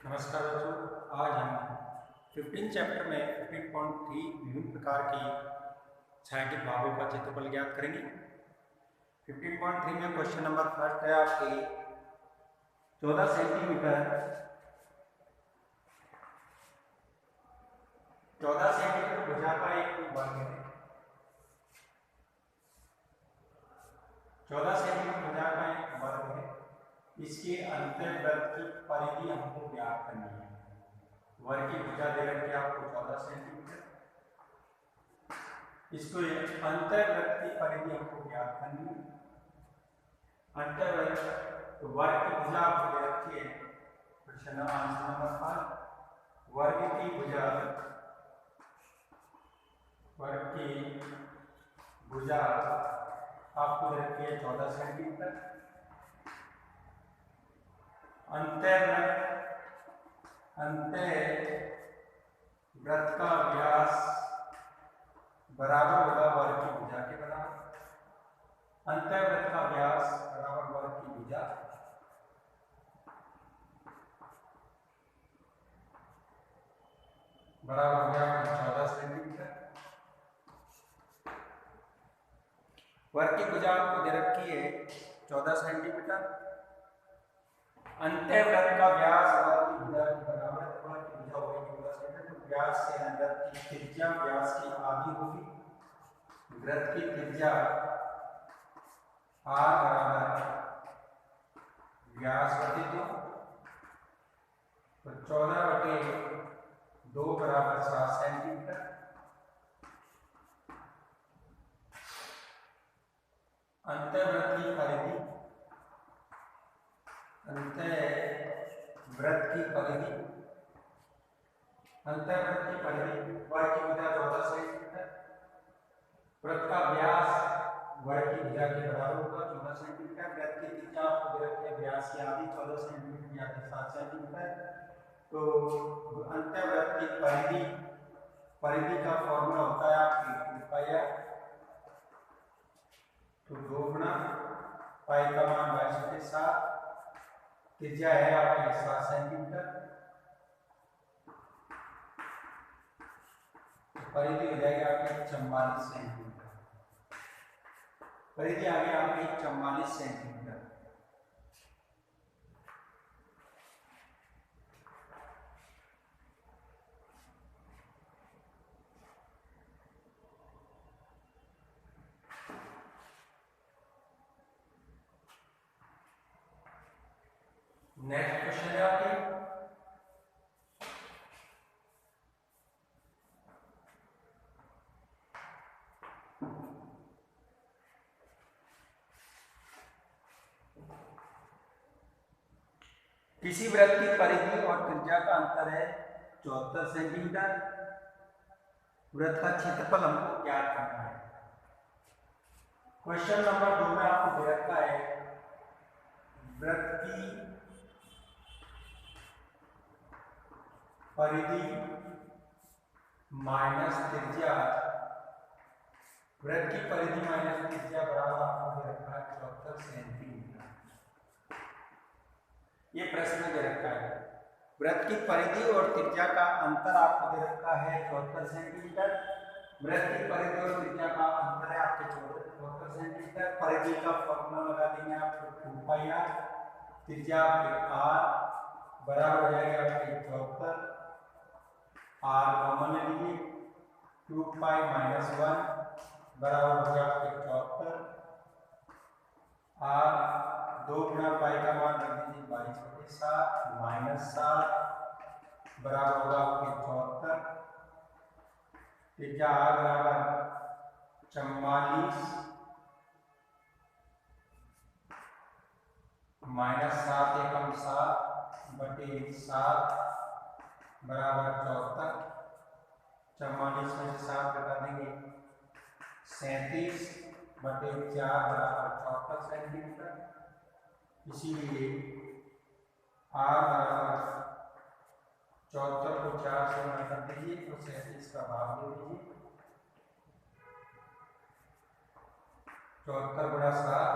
नमस्कार बच्चों, आज हम 15 चैप्टर में 15.3 विभिन्न प्रकार की छायांकित भागों का क्षेत्रफल ज्ञात करेंगे। 15.3 में क्वेश्चन नंबर फर्स्ट है आपके 14 सेंटीमीटर भुजा का एक वर्ग है। 14 सेंटीमीटर भुजा का एक वर्ग है। इसके अंतर्वृत्त की परिधि हमको ज्ञात करनी है। वर्ग की भुजा दे रखी है आपको 14 सेंटीमीटर। इसको अंतर्वृत्त की परिधि हमको ज्ञात करनी है। अंतर्वृत्त तो वर्ग की भुजा आपको दे रखी है। क्वेश्चन आंसर नंबर 5, वर्ग की भुजा आपको दे रखी है 14 सेंटीमीटर। अंतर्वृत्त का व्यास बराबर होगा वर्ग की भुजा के बराबर। अंतर्वृत्त का व्यास बराबर वर्ग की भुजा बराबर हो गया 14 सेंटीमीटर। वर्ग की भुजा आपको दे रखी है 14 सेंटीमीटर। अंतर्वृत्त का व्यास वर्ग की भुजा के बराबर है। वर्ग की भुजा होगी 14 सेंटीमीटर। तो व्यास से अंदर की त्रिज्या व्यास की आधी होगी। वृत्त की त्रिज्या r बराबर व्यास बटे 2। तो 14/2 बराबर 7 सेंटीमीटर। अंतर्वृत्त की परिधि वर्ग की भुजा 14 सेंटीमीटर। वृत्त का व्यास वर्ग की भुजा के बराबर होगा 14 सेंटीमीटर। वृत्त की त्रिज्या आपको दे रखी है व्यास की आधी 14 सेंटीमीटर या 7 सेंटीमीटर। तो अंतर्वृत्त की परिधि का फॉर्मूला होता है आपकी 2 पाई r। तो 2 गुना पाई का मान 22/7। त्रिज्या है आपकी 7 सेंटीमीटर। परिधि हो जाएगी आपकी 44 सेंटीमीटर। परिधि आ गई आपकी 44 सेंटीमीटर। नेक्स्ट क्वेश्चन है आपकी किसी वृत्त की परिधि और त्रिज्या का अंतर है 74 सेंटीमीटर। वृत्त का क्षेत्रफल हमको ज्ञात करना है। क्वेश्चन नंबर 2 में आपको दे रखा है वृत्त की परिधि माइनस त्रिज्या। वृत्त की परिधि माइनस त्रिज्या बराबर आपको दे रखा है 74 सेंटीमीटर। ये प्रश्न दे रखा है। वृत्त की परिधि और त्रिज्या का अंतर आपको दे रखा है 74 सेंटीमीटर। वृत्त की परिधि और त्रिज्या का अंतर है आपके 74 सेंटीमीटर। परिधि का फॉर्मूला लगा देंगे आप 2 पाई r। त्रिज्या आपके r बराबर हो जाएगा आपके 74। r कॉमन ले लीजिए। 2 पाई -1 बराबर हो गया आपके 74। r 2 गुना पाई का मान रख दीजिए 22/7 -7 बराबर होगा आपके 74। त्रिज्या r बराबर 44 -7 एकम 7/7 बराबर 74। 44 में से 7 घटा देंगे 37/4 बराबर 74 सेंटीमीटर। इसीलिए r बराबर 74 को 4 से गुणा कर दीजिए तो 37 का भाग दे दीजिए। 74 गुणा 7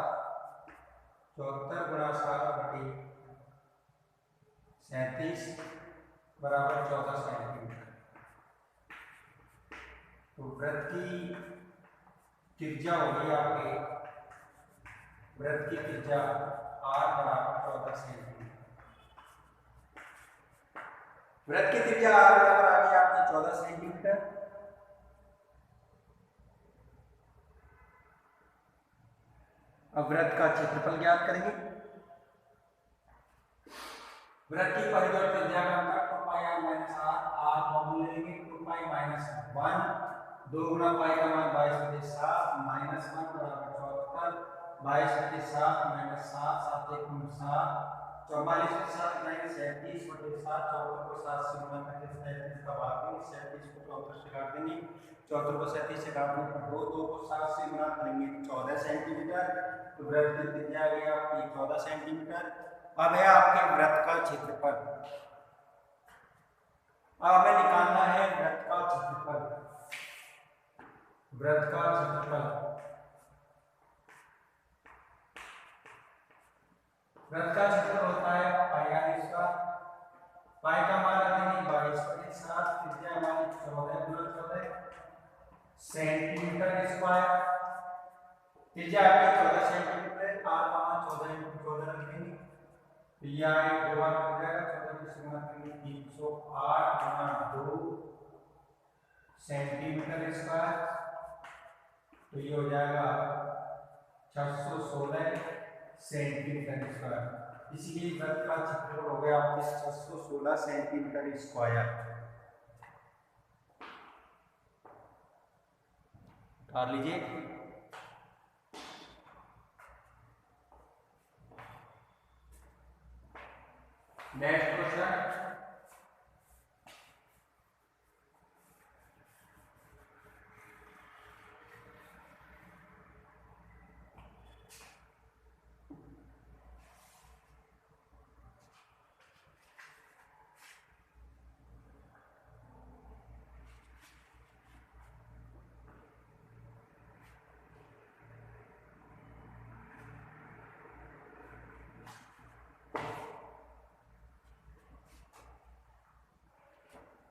37 बटे 37 बराबर 14 सेंटीमीटर। तो वृत्त की त्रिज्या होगी आपके, वृत्त की त्रिज्या r बराबर 14 सेंटीमीटर। वृत्त की त्रिज्या r बराबर आ गई आपकी 14 सेंटीमीटर। अब वृत्त का क्षेत्रफल ज्ञात करेंगे। वृत्त की परिधि और त्रिज्या का अंतर 2 पाई r minus r, r common लेंगे, 2 पाई माइनस 1, 2 गुना पाई का मान 22/7 माइनस 1 बराबर 74, 22/7 माइनस 7, 7 1 7, 44/7 माइनस 37/7, 74 को 7 से गुणा करके 37 का भाग देंगे, 37 को 74 से काट देंगे, 74 को 37 से काटने पर 2, 2 को 7 से गुणा करेंगे 14 सेंटीमीटर। तो वृत्त की त्रिज्या आ गई आपकी 14 सेंटीमीटर। अब है आपके वृत्त का क्षेत्रफल। अब हमें निकालना है वृत्त का क्षेत्रफल। वृत्त का क्षेत्रफल, वृत्त का क्षेत्रफल होता है पाई r स्क्वायर। पाई का मान रखेंगे 22/7, त्रिज्या हमारी 14 गुना 14 सेंटीमीटर स्क्वायर। त्रिज्या आपकी 14 सेंटीमीटर, r का मान 14 × 14 रखेंगे, तो यह 2 बार हो जाएगा, 14 से गुणा करेंगे 308 गुना 2 सेंटीमीटर स्क्वायर, तो ये हो जाएगा 616 सेंटीमीटर स्क्वायर। इसलिए वृत्त का क्षेत्रफल हो गया आपके 616 सेंटीमीटर स्क्वायर। कर लीजिए। नेक्स्ट क्वेश्चन,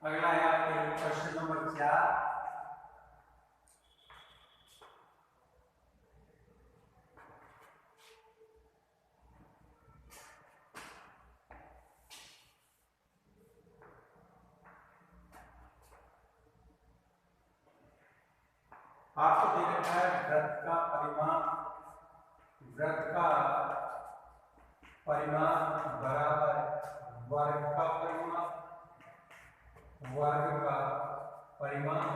अगला है आपके क्वेश्चन नंबर 4। आपको दे रखा है वृत्त का परिमाण, वृत्त का परिमाण बराबर वर्ग का परिमाण, वर्ग का परिमाण।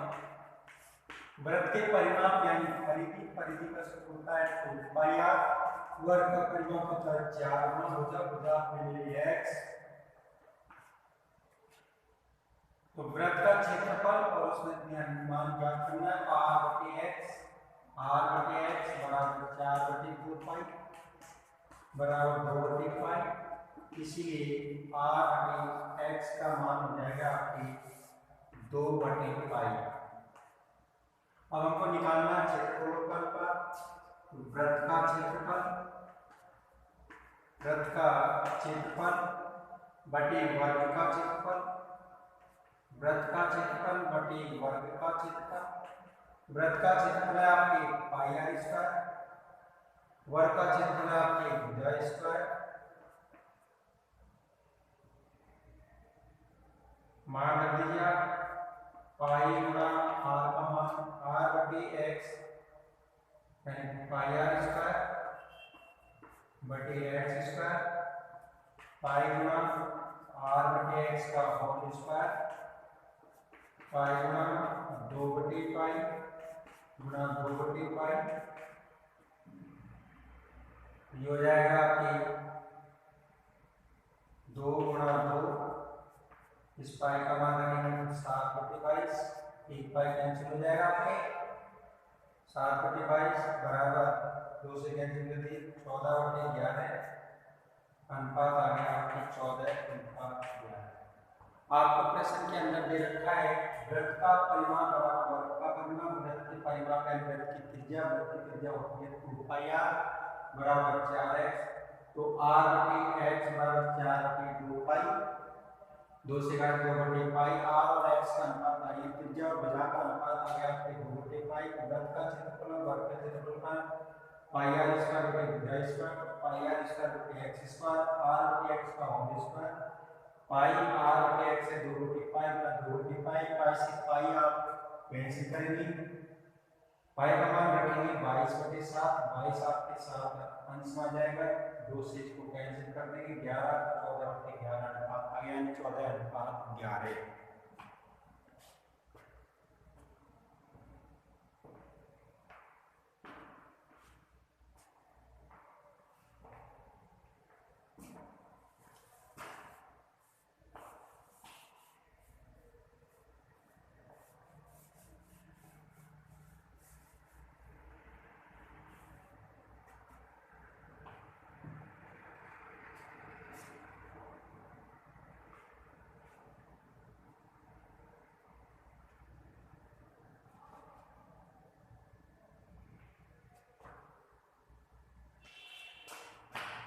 वृत्त के परिमाप यानी परिधि, परिधि का सूत्र होता है 2 पाई r, वर्ग का परिमाप होता है 4 गुना भुजा में x। तो वृत्त का क्षेत्रफल और उसमें मान ज्ञात करना है, r/x, r/x बराबर 4/2 पाई बराबर 2/पाई, इसीलिए r/x का मान हो जाएगा आपकी 2/पाई। अब हमको निकालना है क्षेत्रफल का, वृत्त का क्षेत्रफल, वृत्त का क्षेत्रफल बटे वर्ग का क्षेत्रफल, वृत्त का क्षेत्रफल बटे वर्ग का क्षेत्रफल। वृत्त का क्षेत्रफल है आपके पाई r स्क्वायर, वर्ग का क्षेत्रफल है आपके भुजा स्क्वायर। मान रख दीजिए आप, पाई गुणा r का मान r/x यानी पाई r स्क्वायर बटे x स्क्वायर, पाई गुणा r/x का होल स्क्वायर, पाई गुणा 2/पाई गुणा 2/पाई, ये हो जाएगा आपकी 2 गुणा 2, इस पाई का मान रखेंगे 7/22, 1 पाई कैंसिल हो जाएगा आपके, 7/22 बराबर 2 से कैंसिल कर दिए 14/11, अनुपात आ गया आपकी 14:11। आपको प्रश्न के अंदर दे रखा है वृत्त का परिमाण बराबर वर्ग का परिमाण, वृत्त के परिमाप यानी वृत्त की त्रिज्या, वृत्त की त्रिज्या होती है 2 पाई r बराबर 4x, तो r/x बराबर 4/2 पाई 2 से काट 2 बटे पाई। आर और एक्स का अनुपात आ गया त्रिज्या और भुजा का अनुपात आ गया आपके 2 बटे पाई। वृत्त का क्षेत्रफल और वर्ग का क्षेत्रफल का पाई आर स्क्वायर बटे भुजा स्क्वायर, पाई आर स्क्वायर बटे एक्स स्क्वायर, आर बटे एक्स का होल स्क्वायर, पाई आर बटे एक्स है 2 बटे पाई प्लस 2 बटे पाई। पाई से पाई आप कैंसिल करेंगे, पाई का मान रखेंगे 22/7, 22 आपके साथ अंश में आ जाएगा, 2 से इसको कैंसिल कर देंगे, 11 14/11 अनुपात आ गया, 14/11।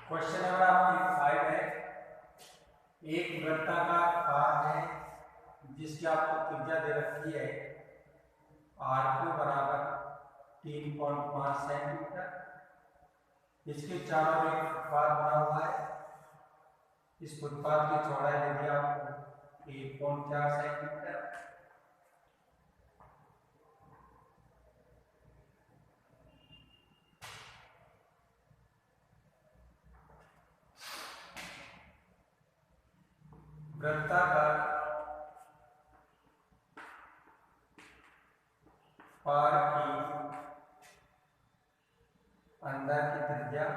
क्वेश्चन नंबर आपकी 5 है, एक वृत्ताकार पार्क है जिसकी आपको त्रिज्या दे रखी है r2 बराबर 3.5 सेंटीमीटर। इसके चारों ओर एक फुटपाथ बना हुआ है, इस फुटपाथ की चौड़ाई दे दी आपको 1.4 सेंटीमीटर। वृत्ताकार पार्क की अंदर की त्रिज्या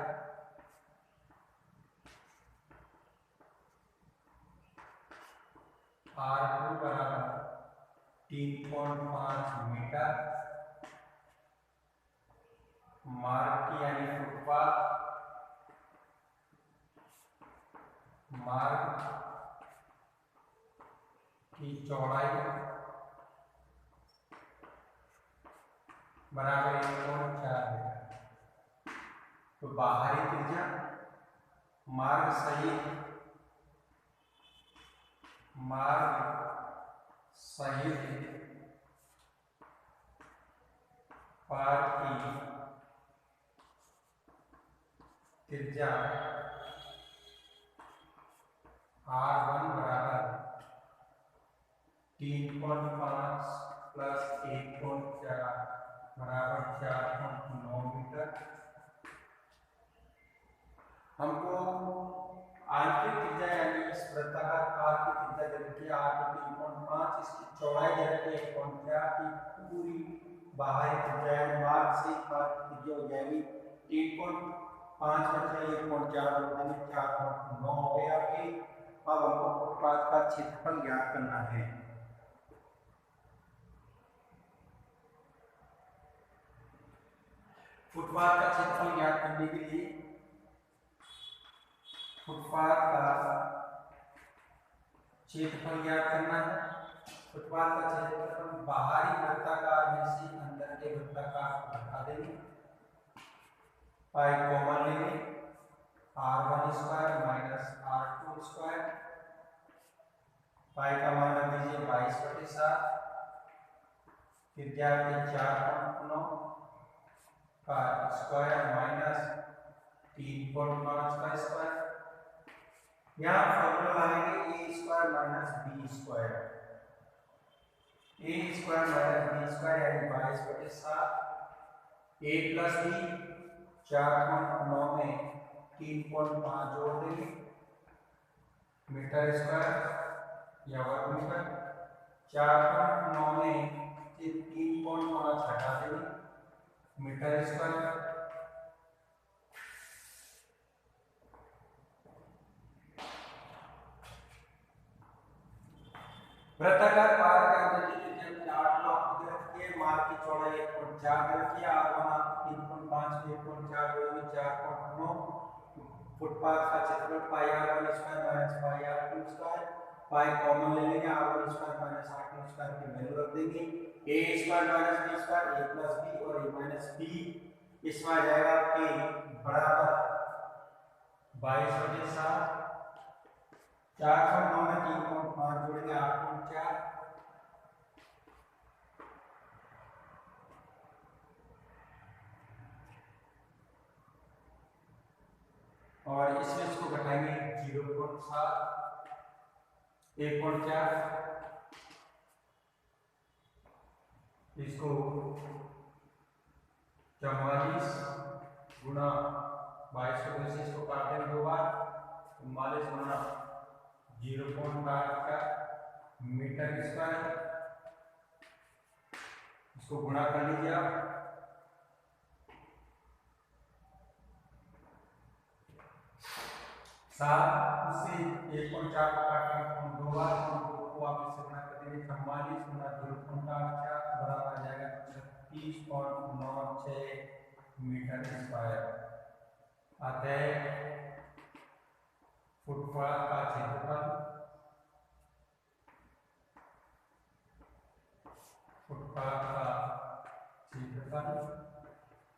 r2 बराबर 3.5 मीटर। मार्ग की यानी फुटपाथ, मार्ग की चौड़ाई बराबर 1.4 मीटर। तो बाहरी त्रिज्या मार्ग सहित पार्क की त्रिज्या r1 बराबर 3.5 प्लस 1.4 बराबर 4.9 मीटर। हमको आंतरिक त्रिज्या यानी इस वृत्ताकार पार्क की त्रिज्या दे रखी है r2 3.5, इसकी चौड़ाई दे रखी है 1.4 की पूरी बाहरी त्रिज्या है मार्ग से पार्क की त्रिज्या हो जाएगी 3.5 बटे 1.4 बटे 4.9 हो गई आपकी। अब हमको फुटपाथ का क्षेत्रफल ज्ञात करना है। फुटपाथ का क्षेत्रफल ज्ञात करने के लिए फुटपाथ का क्षेत्रफल ज्ञात करना है। फुटपाथ का क्षेत्रफल बाहरी वृत्ताकार में से अंदर के वृत्ताकार को घटा देंगे, पाई कॉमन लेंगे, r1 square minus r2 square, पाई का मान रख दीजिए 22/7, त्रिज्या के 4.9 का स्क्वायर माइनस 3.5 का स्क्वायर। यहाँ फॉर्मूला लाएंगे a square minus b square, a square minus b square यानी 22/7, a प्लस b 4.9 में 3.5 जोड़ देंगे, मीटर स्क्वायर या वर्ग मीटर। 4.9 में 3.5 हटा देंगे, मीटर स्क्वायर। वृत्ताकार पार्क के अंदर की त्रिज्या 8 आपको दे रखी है, मार्ग की चौड़ाई 1.4 दे रखी है, r1 आपको 3.5 में 1.4 जोड़ेंगे 4.9। फुटपाथ का क्षेत्रफल पाई r1 square minus pi r2 square, pi common ले लेंगे, r1 square minus r2 square की वैल्यू रख देंगे, a square minus b square a plus b और a माइनस b, इसमें आ जाएगा आपके बराबर 22/7, 4.9 में 3.5 और इसमें इसको घटाएंगे 0.7, 1.4, इसको 44 गुणा 22 को वैसे इसको काट देंगे 2 बार, 44 गुणा 0.8 मीटर स्क्वायर, इसको गुणा कर लीजिए आप। 7 उससे 1.4 को काटेंगे 2 बार, 2 को आप इससे गुणा कर देंगे, 44 गुणा 0.84 बराबर आ जाएगा 36.96 मीटर स्क्वायर। अतः फुटपाथ का क्षेत्रफल,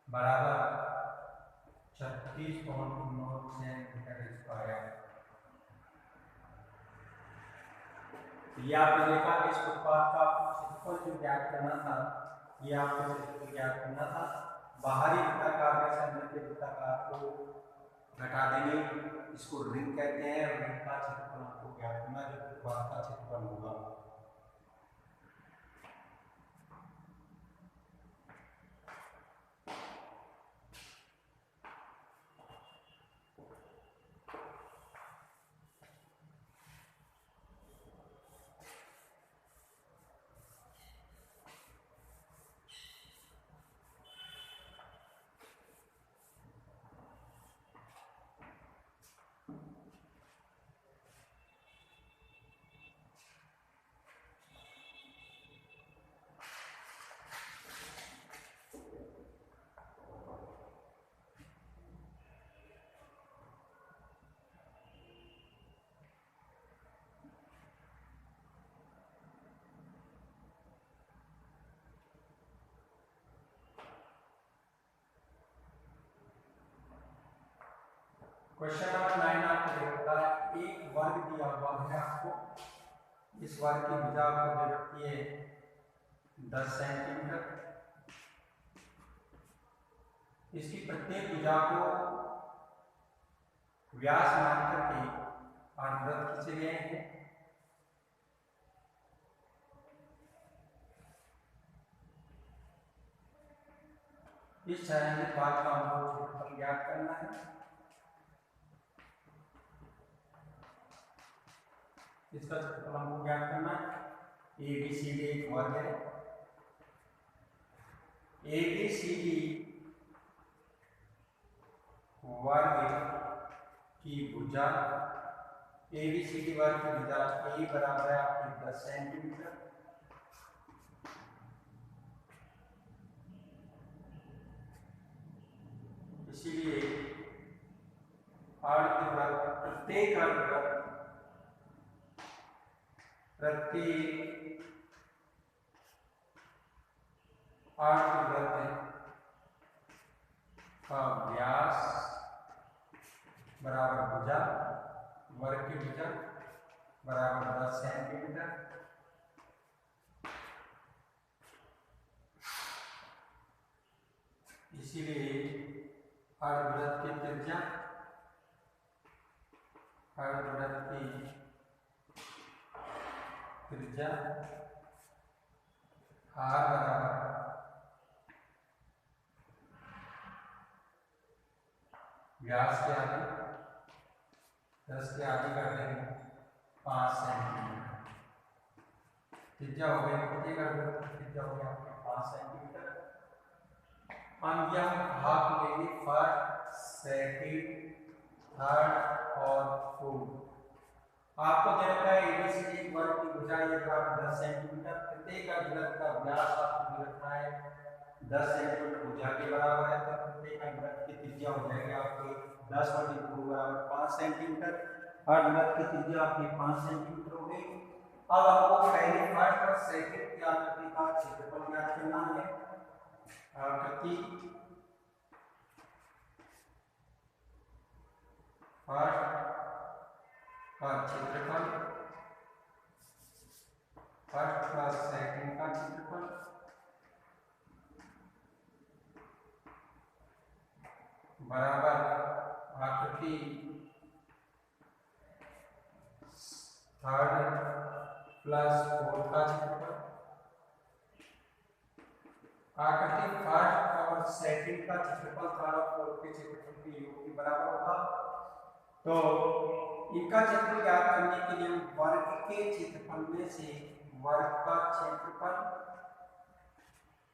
बराबर 36.96 मीटर स्क्वायर। ये आपने देखा कि इस फुटपाथ का आपको क्षेत्रफल जो ज्ञात करना था, ये आपको क्षेत्रफल ज्ञात करना था। बाहरी वृत्ताकार में से अंदर के वृत्ताकार को घटा देंगे, इसको रिंग कहते हैं। रिंग का क्षेत्रफल आपको ज्ञात करना, जो फुटपाथ का क्षेत्रफल होगा। क्वेश्चन नंबर 9 आपको दे रखा है, एक वर्ग दिया हुआ है आपको। इस वर्ग की भुजा आपको दे रखी है 10 सेंटीमीटर। इसकी प्रत्येक भुजा को व्यास मान करके अर्धवृत्त खींचे गए हैं। इस छायांकित भाग का हमको क्षेत्रफल ज्ञात करना है। इसका क्षेत्रफल हमको ज्ञात करना है। ABCD एक वर्ग है। ABCD वर्ग की भुजा, ABCD वर्ग की भुजा A बराबर है आपकी 10 सेंटीमीटर। इसीलिए अर्धवृत्त, प्रत्येक अर्धवृत्त का व्यास बराबर भुजा, वर्ग की भुजा बराबर 10 सेंटीमीटर। इसीलिए अर्धवृत्त की त्रिज्या, अर्धवृत्त की त्रिज्या r बराबर व्यास के आगे 10 के आगे कर देंगे 5 सेंटीमीटर। त्रिज्या हो गई, प्रत्येक अर्धवृत्त की त्रिज्या हो गई आपके 5 सेंटीमीटर। हम यह भाग लेंगे फर्स्ट, सेकंड, थर्ड और फोर्थ। आपको दे रखा है ABCD वर्ग की भुजा ये बराबर 10 सेंटीमीटर। प्रत्येक अर्धवृत्त का व्यास आपको दे रखा है 10 सेंटीमीटर भुजा के बराबर है, तो प्रत्येक अर्धवृत्त की त्रिज्या हो जाएगी आपकी 10 बटे 2 बराबर 5 सेंटीमीटर। अर्धवृत्त की त्रिज्या आपकी 5 सेंटीमीटर हो गई। अब आपको पहले फर्स्ट और सेकंड की आकृति का क्षेत्रफल ज्ञात करना है। आकृति फर्स्ट का क्षेत्रफल, फर्स्ट प्लस सेकंड का क्षेत्रफल बराबर आकृति थर्ड प्लस फोर्थ का क्षेत्रफल, आकृति फर्स्ट और सेकंड का क्षेत्रफल थर्ड और फोर्थ के क्षेत्रफल के योग के बराबर होगा। तो इनका क्षेत्रफल ज्ञात करने के लिए वर्ग के क्षेत्रफल में से वर्ग का क्षेत्रफल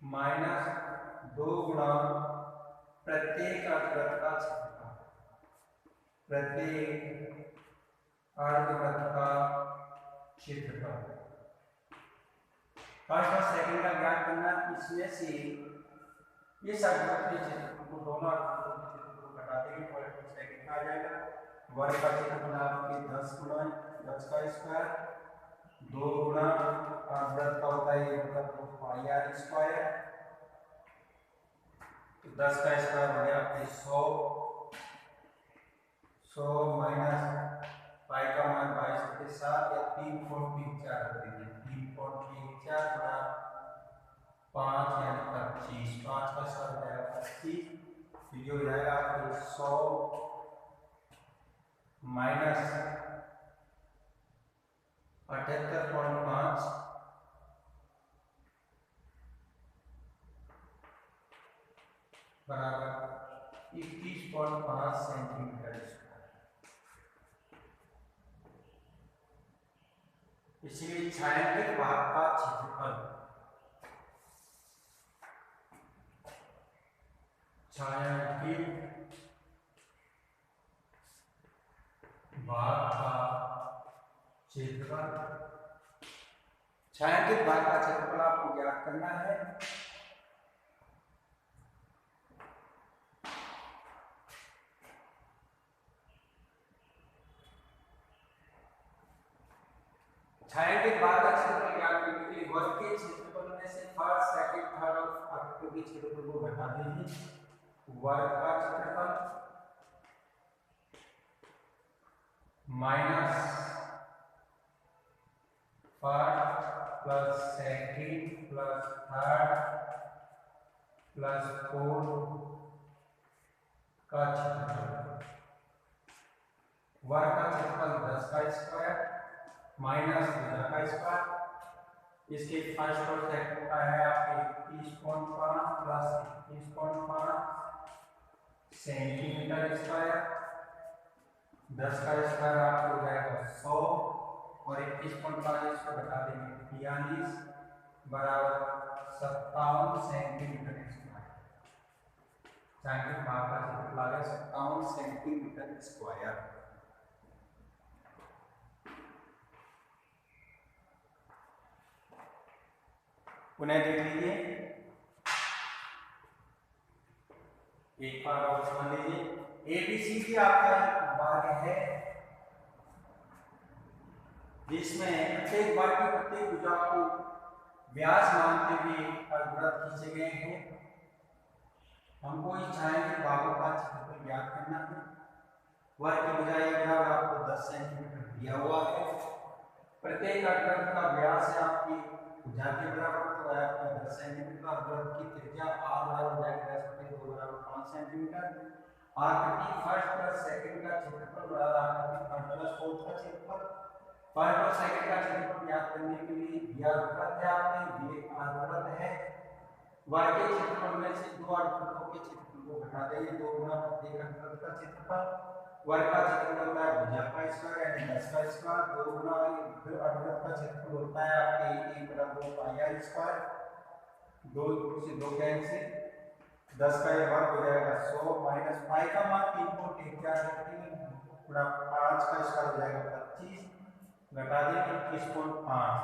माइनस 2 गुणा प्रत्येक अर्धवृत्त का क्षेत्रफल, प्रत्येक अर्धवृत्त का क्षेत्रफल फर्स्ट और सेकंड का ज्ञात करना। इसमें से इस अर्धवृत्त के क्षेत्रफल को दोनों अर्धवृत्तों के क्षेत्रफल को घटा देंगे, फर्स्ट और सेकंड का आ जाएगा। वर्ग का क्षेत्रफल आपके 10 गुणा 10 का स्क्वायर, 2 गुणा अर्धवृत्त का होता है ये मतलब पाई आर स्क्वायर, तो 10 का स्क्वायर हो गया आपके 100 माइनस पाई का मान 22/7 या 3.34 कर दीजिए, 3.34 गुणा 5 यानी 25, 5 का स्क्वायर हो जाएगा 25, तो ये हो जाएगा आपके 100 माइनस 78.5 बराबर 21.5 सेंटीमीटर स्क्वायर। इसलिए छायांकित भाग का क्षेत्रफल, छायांकित भाग का क्षेत्रफल, छायांकित भाग का क्षेत्रफल आपको ज्ञात करना है। छायांकित भाग का क्षेत्रफल ज्ञात करने के लिए वर्ग के क्षेत्रफल में से फर्स्ट सेकंड थर्ड और फोर्थ के क्षेत्रफल को घटा दीजिए। वर्ग का क्षेत्रफल minus first plus second plus third plus fourth का क्षेत्रफल, वर्ग का क्षेत्रफल 10 का स्क्वायर माइनस 12 का स्क्वायर, इसके फर्स्ट और सेकंड का है आपके 21.5 प्लस 21.5 सेंटीमीटर स्क्वायर, 10 का स्क्वायर आपको हो जाएगा 100 और 21.5 इसको बता देंगे 42 बराबर 57 सेंटीमीटर स्क्वायर। छायांकित भाग का क्षेत्रफल आ गया 57 सेंटीमीटर स्क्वायर। पुनः देख लीजिए, एक बार और समझ लीजिए। एबीसीडी आपका एक वर्ग है जिसमें प्रत्येक वर्ग की प्रत्येक भुजा को व्यास मानते हुए अर्धवृत्त खींचे गए हैं। हमको इस छायांकित भागों का क्षेत्रफल ज्ञात करना है। वर्ग की भुजा एक बराबर आपको 10 सेंटीमीटर दिया हुआ है। प्रत्येक अर्धवृत्त का व्यास है आपकी भुजा के बराबर, तो है आपका 10 सेंटीमीटर। अर्धवृत्त की त्रिज्या r बराबर हो जाएगा 10/2 बराबर 5 सेंटीमीटर। आकृति फर्स्ट प्लस सेकंड का क्षेत्रफल बराबर आकृति फर्स्ट प्लस फोर्थ का क्षेत्रफल। फर्स्ट और सेकंड का क्षेत्रफल ज्ञात करने के लिए दिया अर्धवृत्त है आपने, ये अर्धवृत्त है। वर्ग के क्षेत्रफल में से दो अर्धवृत्तों के क्षेत्रफल को घटा देंगे, 2 गुना प्रत्येक अर्धवृत्त का क्षेत्रफल। वर्ग का क्षेत्रफल होता है भुजा का स्क्वायर यानी 10 का स्क्वायर, 2 गुना अर्धवृत्त का क्षेत्रफल होता है आपके 1 बराबर 2 पाई आर स्क्वायर, 2 से 2 कैंसिल, 10 का ये वर्ग हो जाएगा 100 माइनस पाई का मान 3.14 गुणा 5 का स्क्वायर हो जाएगा 25, घटा देंगे 21.5।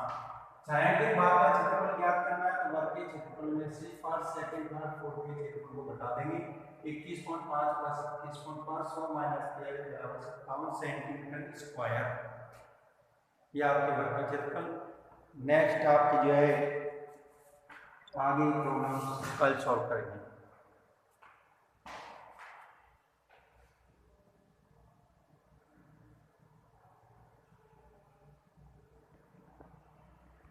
छायांकित भाग का क्षेत्रफल ज्ञात करना है तो वर्ग के क्षेत्रफल में से फर्स्ट सेकंड थर्ड फोर्थ के क्षेत्रफल को घटा देंगे। 21.5 प्लस 21.5 100 माइनस 13 बराबर 57 सेंटीमीटर स्क्वायर। ये आपके वर्ग का क्षेत्रफल। नेक्स्ट आपकी जो है आगे प्रॉब्लम कल सॉल्व करेंगे।